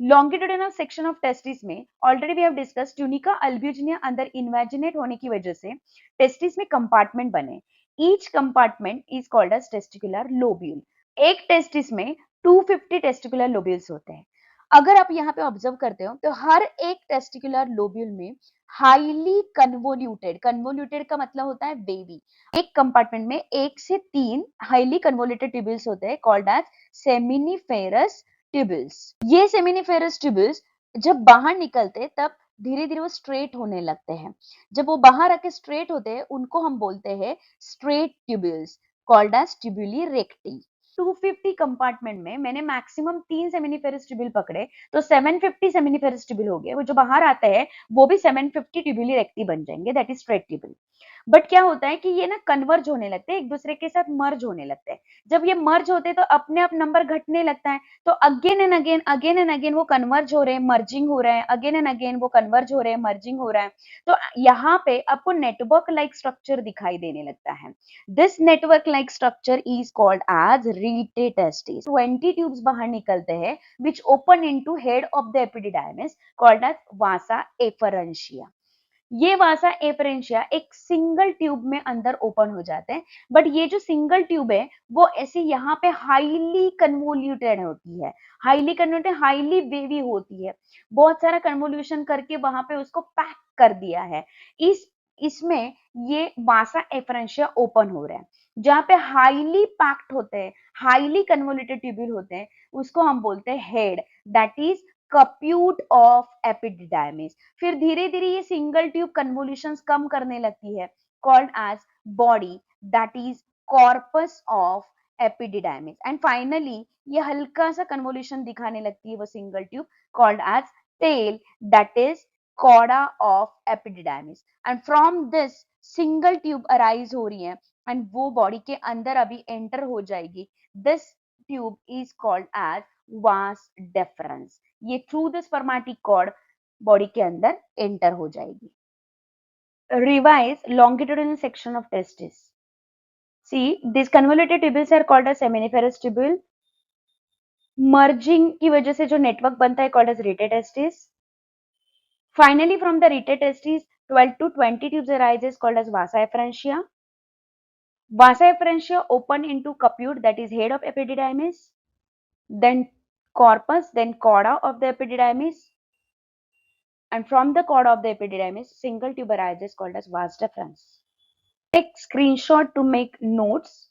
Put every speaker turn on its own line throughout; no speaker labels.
Longitudinal section of testis में already we have discuss tunica albuginea अंदर invaginate होने की वजह से टेस्टिस में कंपार्टमेंट बने. Each compartment is called as testicular lobule. एक टेस्टिस में 250 टेस्टिकुलर लोब्यूल्स होते हैं. अगर आप यहाँ पे ऑब्जर्व करते हो तो हर एक टेस्टिकुलर लोब्यूल में हाईली कन्वोल्यूटेड, कन्वोल्यूटेड का मतलब होता है बेबी, एक कंपार्टमेंट में 1 से 3 हाईली कन्वोल्यूटेड ट्यूब्यूल्स होते हैं कॉल्ड एज सेमिनिफेरस ट्यूब्यूल्स. ये सेमिनिफेरस ट्यूब्यूल्स जब बाहर निकलते तब धीरे धीरे वो स्ट्रेट होने लगते हैं. जब वो बाहर आके स्ट्रेट होते हैं उनको हम बोलते हैं straight tubules called as tubuli recti. 250 compartment में मैंने मैक्सिमम 3 सेमिनिफेरस ट्यूब्यूल पकड़े तो 750 सेमिनिफेरस ट्यूब्यूल हो गए. वो जो बाहर आते हैं वो भी 750 ट्यूब्यूली रेक्टी बन जाएंगे, that is straight tubule. But क्या होता है कि ये ना कन्वर्ज होने लगते हैं, एक दूसरे के साथ मर्ज होने लगते हैं. जब ये मर्ज होते हैं तो अपने आप नंबर घटने लगता है. तो अगेन एंड अगेन वो कन्वर्ज हो रहे हैं, मर्जिंग हो रहे हैं, अगेन एंड अगेन वो कन्वर्ज हो रहे हैं, मर्जिंग हो रहा है. तो यहाँ पे आपको नेटवर्क लाइक स्ट्रक्चर दिखाई देने लगता है. This network like structure is called as rete testis. 20 tubes बाहर निकलते हैं which open into head of the epididymis called as vasa efferentia. ये वासा एफरेंशिया एक सिंगल ट्यूब में अंदर ओपन हो जाते हैं. बट ये जो सिंगल ट्यूब है वो ऐसे यहाँ पे हाईली कन्वोल्यूटेड होती है, हाईली कन्वोल्यूटेड, हाईली वेवी होती है. बहुत सारा कन्वोल्यूशन करके वहां पे उसको पैक कर दिया है. इसमें ये वासा एफरेंशिया ओपन हो रहा है. जहाँ पे हाईली पैक्ड होते हैं, हाईली कन्वोल्यूटेड ट्यूब्यूल होते हैं, उसको हम बोलते हैं head, that is caput of epididymis. फिर धीरे धीरे ये सिंगल ट्यूब कन्वोल्यूशंस कम करने लगती है called as body, that is corpus of epididymis. And finally ये हल्का सा कन्वोल्यूशन दिखाने लगती है वो single tube called as tail, that is cauda of epididymis. And from this single tube arise हो रही है एंड वो बॉडी के अंदर अभी एंटर हो जाएगी. This tube is called as vas deferens. ये through the spermatic cord body के अंदर एंटर हो जाएगी. Revise longitudinal section of testis. See, these convoluted tubules are called as seminiferous tubule. Merging की वजह से जो नेटवर्क बनता है called as rete testis. Finally, from the rete testis, 12 to 20 tubes arises called as vasa efferentia. Vasa efferentia open into caput, that is head of epididymis, then corpus, then chorda of the epididymis, and from the chorda of the epididymis, single tube arises called as vas deferens. Take screenshot to make notes.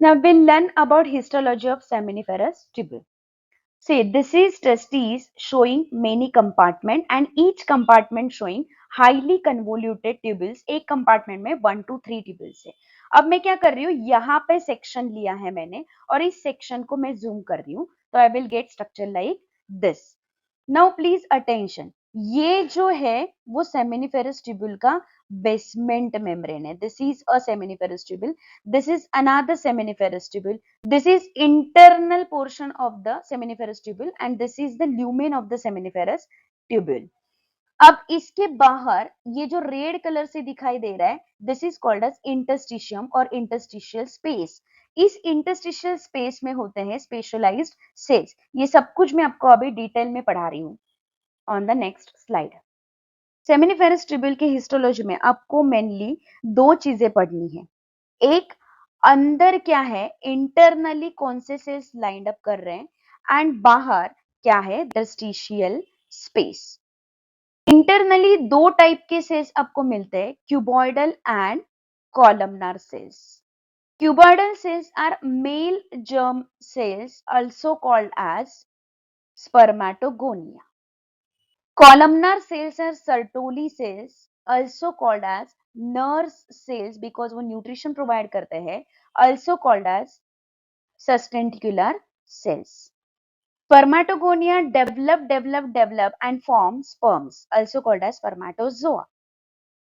Now we'll learn about histology of seminiferous tubule. See, this is testes showing many compartment and each compartment showing highly convoluted tubules. एक compartment में 1 to 3 tubules है. अब मैं क्या कर रही हूँ, यहाँ पे section लिया है मैंने और इस section को मैं zoom कर रही हूँ तो I will get structure like this. Now please attention. ये जो है वो seminiferous tubule का basement membrane है. This is a seminiferous tubule. This is another seminiferous tubule. This is internal portion of the seminiferous tubule and this is the lumen of the seminiferous tubule. अब इसके बाहर ये जो red colour से दिखाई दे रहा है, this is called as interstitium और इंटरस्टिशियल स्पेस. इस इंटरस्टिशियल स्पेस में होते हैं स्पेशलाइज्ड सेल्स. ये सब कुछ मैं आपको अभी डिटेल में पढ़ा रही हूँ on the next slide. Seminiferous tubule के हिस्टोलॉजी में आपको मेनली दो चीजें पढ़नी है. एक, अंदर क्या है, इंटरनली कौन से सेल्स लाइंड अप कर रहे हैं एंड बाहर क्या है, इंटरस्टिशियल स्पेस. इंटरनली दो टाइप के सेल्स आपको मिलते हैं, cuboidal and columnar cells. Cuboidal cells are male germ cells also called as spermatogonia. Columnar cells are Sertoli cells also called as nurse cells because वो nutrition provide करते हैं, also called as sustentacular cells. Spermatogonia develop and form sperms also called as spermatozoa.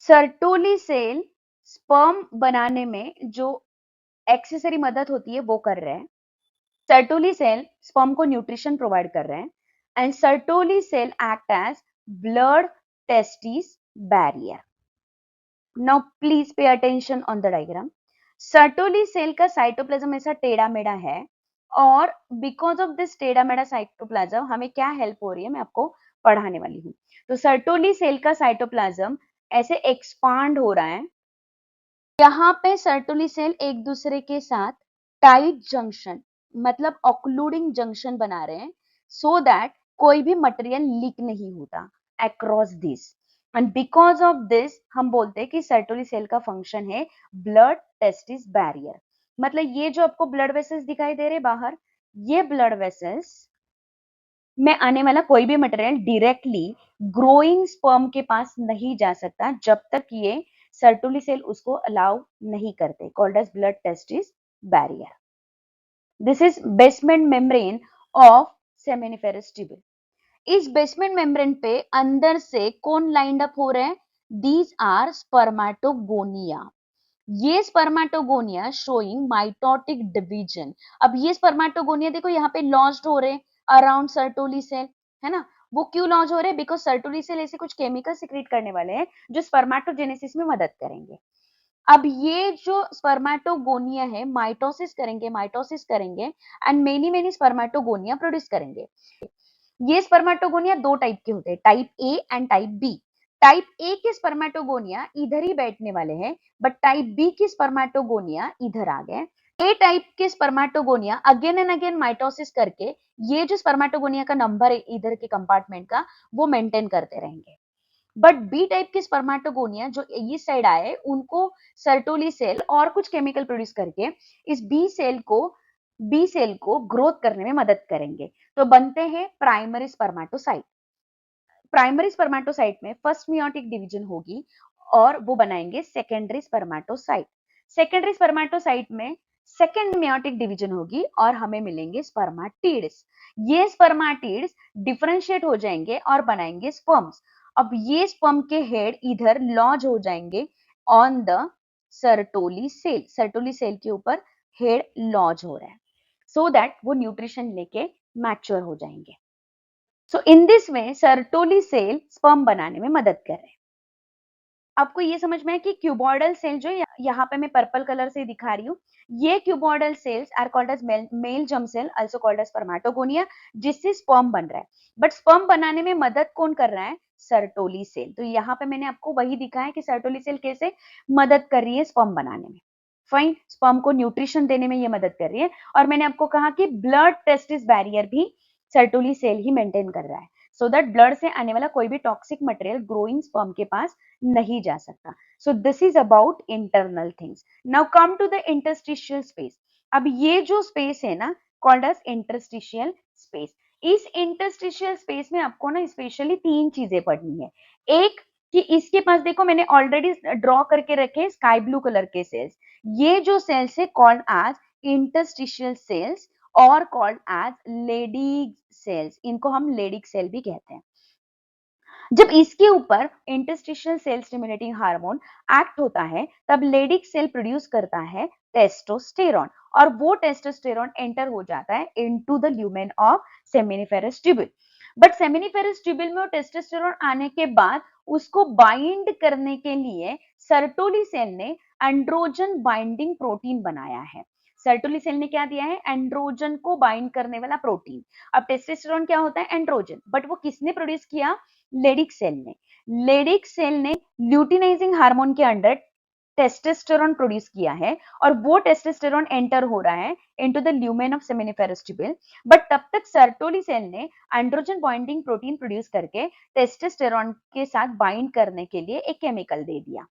Sertoli cell sperm बनाने में जो accessory मदद होती है वो कर रहे हैं. Sertoli cell sperm को न्यूट्रिशन प्रोवाइड कर रहे हैं and Sertoli cell act as blood testis barrier. Now please pay attention on the diagram. Sertoli cell का साइटोप्लाज्म ऐसा टेढ़ा मेढ़ा है और बिकॉज ऑफ दिस टेरामेरा साइटोप्लाज्म हमें क्या हेल्प हो रही है, मैं आपको पढ़ाने वाली हूँ। तो सर्टोली सेल का साइटोप्लाज्म ऐसे एक्सपांड हो रहा है, यहाँ पे सर्टोली सेल एक दूसरे के साथ टाइट जंक्शन मतलब ऑक्लूडिंग जंक्शन बना रहे हैं, सो दैट कोई भी मटेरियल लीक नहीं होता across this. And because of this हम बोलते हैं कि सर्टोली सेल का फंक्शन है ब्लड टेस्टिस बैरियर। मतलब ये जो आपको ब्लड वेसल्स दिखाई दे रहे बाहर, ये ब्लड वेसल्स में आने वाला कोई भी मटेरियल डायरेक्टली ग्रोइंग स्पर्म के पास नहीं जा सकता जब तक ये सर्टोली सेल उसको अलाउ नहीं करते, called as blood testis barrier. This is basement membrane of seminiferous tubule. इस बेसमेंट मेम्ब्रेन पे अंदर से कौन लाइंड अप हो रहे हैं? These are spermatogonia. ये स्पर्मेटोगोनिया शोइंग माइटोटिक डिवीजन। अब ये स्पर्मेटोगोनिया देखो यहाँ पे लॉन्च्ड हो रहे हैं अराउंड सर्टोली सेल, है ना। वो क्यों लॉन्च हो रहे हैं? बिकॉज सर्टोली सेल ऐसे कुछ केमिकल सिक्रीट करने वाले हैं जो स्पर्मेटोजेनेसिस में मदद करेंगे। अब ये जो स्पर्मेटोगोनिया है माइटोसिस करेंगे and many many spermatogonia produce करेंगे। ये स्पर्मेटोगोनिया दो टाइप के होते हैं, type A and type B. Type A के स्पर्मेटोगोनिया इधर ही बैठने वाले हैं, बट टाइप बी की स्पर्मेटोगोनिया इधर आ गए। ए टाइप के spermatogonia again and again mitosis करके ये जो स्पर्मेटोगोनिया का नंबर है इधर के कंपार्टमेंट का वो मेंटेन करते रहेंगे। बट बी टाइप के स्पर्मेटोगोनिया जो इस साइड आए उनको सर्टोली सेल और कुछ केमिकल प्रोड्यूस करके इस बी सेल को ग्रोथ करने में मदद करेंगे, तो बनते हैं प्राइमरी स्पर्मेटोसाइट। प्राइमरी स्पर्मेटोसाइट में फर्स्ट मियोटिक डिवीजन होगी और वो बनाएंगे सेकेंडरी स्पर्मेटोसाइट। सेकेंडरी स्पर्मेटोसाइट में सेकेंड मियोटिक डिवीजन होगी और हमें मिलेंगे स्पर्मेटिड्स। ये स्पर्मेटिड्स डिफरेंशिएट हो जाएंगे और बनाएंगे स्पर्म्स। अब ये स्पर्म के हेड इधर लॉन्च हो जाएंगे on the Sertoli cell. Sertoli cell के ऊपर हेड लॉन्च हो रहा है सो दैट वो न्यूट्रिशन लेके मैच्योर हो जाएंगे। So in this way Sertoli cell sperm बनाने में मदद कर रहे हैं। आपको ये समझ में है कि क्यूबॉइडल सेल जो यहाँ पे मैं पर्पल कलर से दिखा रही हूँ, ये cuboidal cells are called as male germ cell also called as spermatogonia, जिससे स्पर्म बन रहा है। बट स्पर्म बनाने में मदद कौन कर रहा है? Sertoli cell. तो यहाँ पे मैंने आपको वही दिखाया कि सर्टोली सेल कैसे मदद कर रही है स्पर्म बनाने में। फाइन, स्पर्म को न्यूट्रिशन देने में ये मदद कर रही है। और मैंने आपको कहा कि ब्लड टेस्टिस बैरियर भी सर्टोली सेल ही मेंटेन कर रहा है, सो दैट ब्लड से आने वाला कोई भी टॉक्सिक मटेरियल ग्रोइंग स्पर्म के पास नहीं जा सकता। So this is about internal things. Now come to the interstitial space. अब ये जो स्पेस है ना कॉल्ड एज इंटरस्टिशियल स्पेस। इस इंटरस्टिशियल स्पेस में आपको ना स्पेशली तीन चीजें पढ़नी है। एक कि इसके पास देखो मैंने ऑलरेडी ड्रॉ करके रखे स्काई ब्लू कलर के सेल्स। ये जो सेल्स है कॉल्ड एज इंटरस्टिशियल सेल्स और कॉल्ड एज लेडिग सेल्स। इनको हम लेडिग सेल भी कहते हैं। जब इसके ऊपर interstitial cell stimulating hormone act होता है तब लेडिक सेल प्रोड्यूस करता है टेस्टोस्टेरॉन और वो टेस्टोस्टेरॉन एंटर हो जाता है into the lumen of seminiferous tubule. But seminiferous tubule में वो टेस्टोस्टेरॉन आने के बाद उसको बाइंड करने के लिए सर्टोली सेल ने एंड्रोजन बाइंडिंग प्रोटीन बनाया है। सर्टोली सेल ने क्या दिया है? एंड्रोजन को बाइंड करने वाला प्रोटीन। अब टेस्टोस्टेरॉन क्या होता है? एंड्रोजन। बट वो किसने प्रोड्यूस किया? लेडिक सेल ने। लेडिक सेल ने ल्यूटिनाइजिंग हार्मोन के अंडर टेस्टोस्टेरोन प्रोड्यूस किया है और वो टेस्टोस्टेरोन एंटर हो रहा है into the lumen of seminiferous tubule. But तब तक सर्टोली सेल ने एंड्रोजन बाइंडिंग प्रोटीन प्रोड्यूस करके टेस्टोस्टेरोन के साथ बाइंड करने के लिए एक केमिकल दे दिया,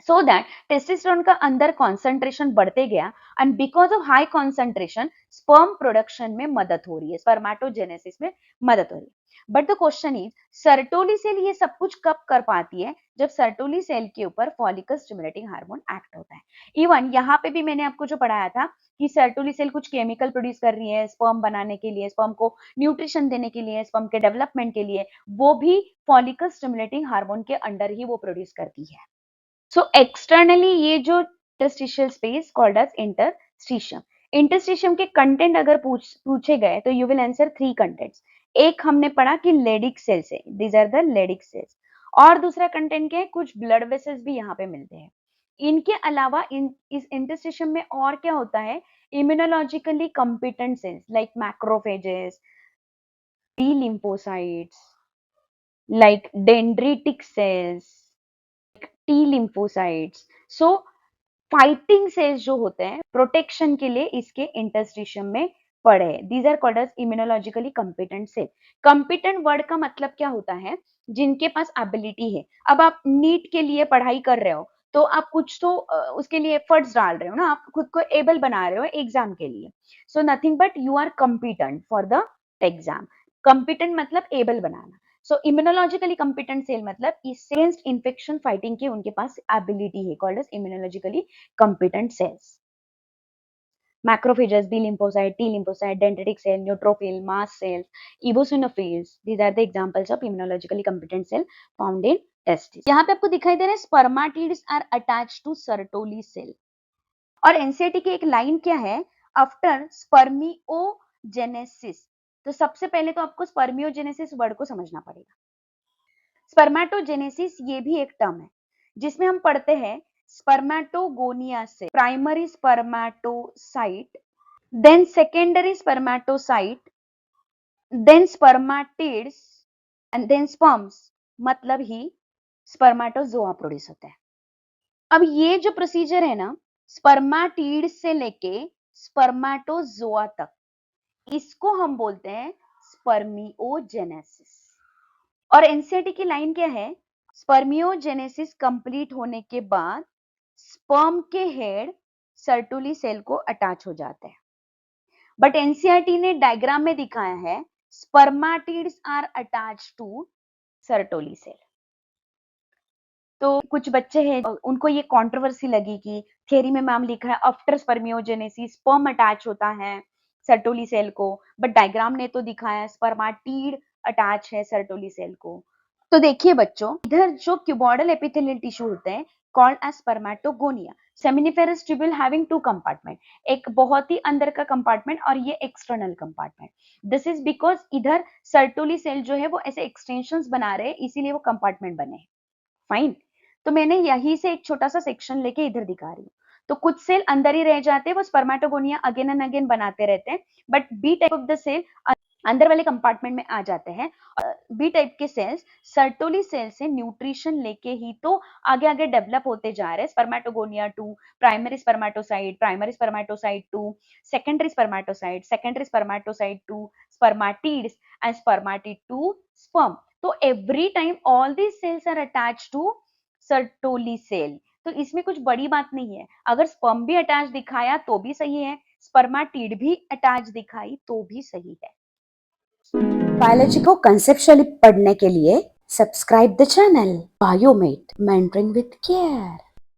सो दैट टेस्टोस्टेरोन का अंदर कॉन्सेंट्रेशन बढ़ते गया and because of high concentration sperm production में मदद हो रही है, स्पर्मेटोजेनेसिस में मदद हो रही है। But the question is Sertoli cell ये सब कुछ कब कर पाती है? जब सर्टोली सेल के ऊपर फॉलिकल स्टिमुलेटिंग हार्मोन एक्ट होता है। इवन यहाँ पे भी मैंने आपको जो पढ़ाया था कि सर्टोली सेल कुछ केमिकल प्रोड्यूस कर रही है स्पर्म बनाने के लिए, स्पर्म को न्यूट्रिशन देने के लिए, स्पर्म के डेवलपमेंट के लिए, वो भी फॉलिकल स्टिमुलेटिंग हार्मोन के अंडर ही वो प्रोड्यूस करती है। सो एक्सटर्नली ये जो interstitial space called as interstitium. Interstitium के कंटेंट अगर पूछे गए तो you will answer three contents. एक हमने पढ़ा कि लेडिक सेल्स है, these are the Leydig cells. और दूसरा कंटेंट क्या है? कुछ ब्लड वेसल्स भी यहाँ पे मिलते हैं। इनके अलावा इस इंटरस्टिशियम में और क्या होता है, immunologically competent cells like macrophages, T lymphocytes, like dendritic cells, T lymphocytes. So fighting cells जो होते हैं प्रोटेक्शन के लिए इसके इंटरस्टिशियम में पड़े हैं। These are called as immunologically competent cell. Competent word का मतलब क्या होता है, जिनके पास एबिलिटी है। अब आप नीट के लिए पढ़ाई कर रहे हो तो आप कुछ तो उसके लिए एफर्ट्स डाल रहे हो ना, आप खुद को एबल बना रहे हो एग्जाम के लिए। So nothing but you are competent for the exam. Competent मतलब एबल बनाना। सो इम्यूनोलॉजिकली कंपिटेंट सेल मतलब अगेंस्ट इन्फेक्शन फाइटिंग की उनके पास एबिलिटी है, called as immunologically competent cells. Macrophages, B lymphocyte, T lymphocyte, dendritic cell, neutrophil, mast cells, eosinophils. These are the examples of immunologically competent cell found in testes. यहाँ पे आपको दिखाई दे रहे हैं spermatids are attached to Sertoli cell. और NCERT की एक line क्या है, आफ्टर स्पर्मियोजेनेसिस। तो सबसे पहले तो आपको स्पर्मियोजेनेसिस वर्ड को समझना पड़ेगा। स्पर्मेटोजेनेसिस ये भी एक टर्म है जिसमें हम पढ़ते हैं स्पर्मेटोगोनिया से primary spermatocyte, then secondary spermatocyte, then spermatids and then sperms, मतलब ही स्पर्मेटोजोआ प्रोड्यूस होता है। अब ये जो प्रोसीजर है ना, स्पर्मेटिड से लेके स्पर्मेटोजोआ तक, इसको हम बोलते हैं स्पर्मियोजेनेसिस। और एनसीईआरटी की लाइन क्या है, स्पर्मियोजेनेसिस कंप्लीट होने के बाद स्पर्म के हेड सर्टुली सेल को अटैच हो जाते हैं। बट एनसीईआरटी ने डायग्राम में दिखाया है spermatids are attached to Sertoli cell. तो कुछ बच्चे हैं उनको ये कंट्रोवर्सी लगी कि थ्योरी में मैम लिखा है आफ्टर स्पर्मियोजेनेसिस स्पर्म अटैच होता है सर्टोली सेल को, बट डायग्राम ने तो दिखाया स्पर्मेटिड अटैच है सर्टोली सेल को। तो देखिए बच्चों, इधर जो क्यूबॉइडल एपिथेलियल टिश्यू होते हैं called as spermatogonia, seminiferous tubule having two compartment, एक बहुत ही अंदर का कंपार्टमेंट और ये external compartment. This is because इधर सर्टोली सेल जो है वो ऐसे एक्सटेंशंस बना रहे हैं, इसीलिए वो कंपार्टमेंट बने हैं। फाइन, तो मैंने यहीं से एक छोटा सा सेक्शन लेके इधर दिखा रही हूँ। तो कुछ सेल अंदर ही रह जाते हैं, वो स्पर्मेटोगोनिया अगेन एंड अगेन बनाते रहते हैं, but B type of the cell अंदर वाले कंपार्टमेंट में आ जाते हैं। बी टाइप के सेल्स सर्टोली सेल से न्यूट्रिशन लेके ही तो आगे आगे डेवलप होते जा रहे हैं। Spermatogonia to primary spermatocyte, primary spermatocyte to secondary spermatocyte, secondary spermatocyte to spermatids and spermatid to sperm. तो every time all these cells are attached to Sertoli cell. तो इसमें कुछ बड़ी बात नहीं है, अगर स्पर्म भी अटैच दिखाया तो भी सही है, स्पर्मेटिड भी अटैच दिखाई तो भी सही है। बायोलॉजी को कंसेप्चुअली पढ़ने के लिए subscribe the channel Biomed mentoring with care.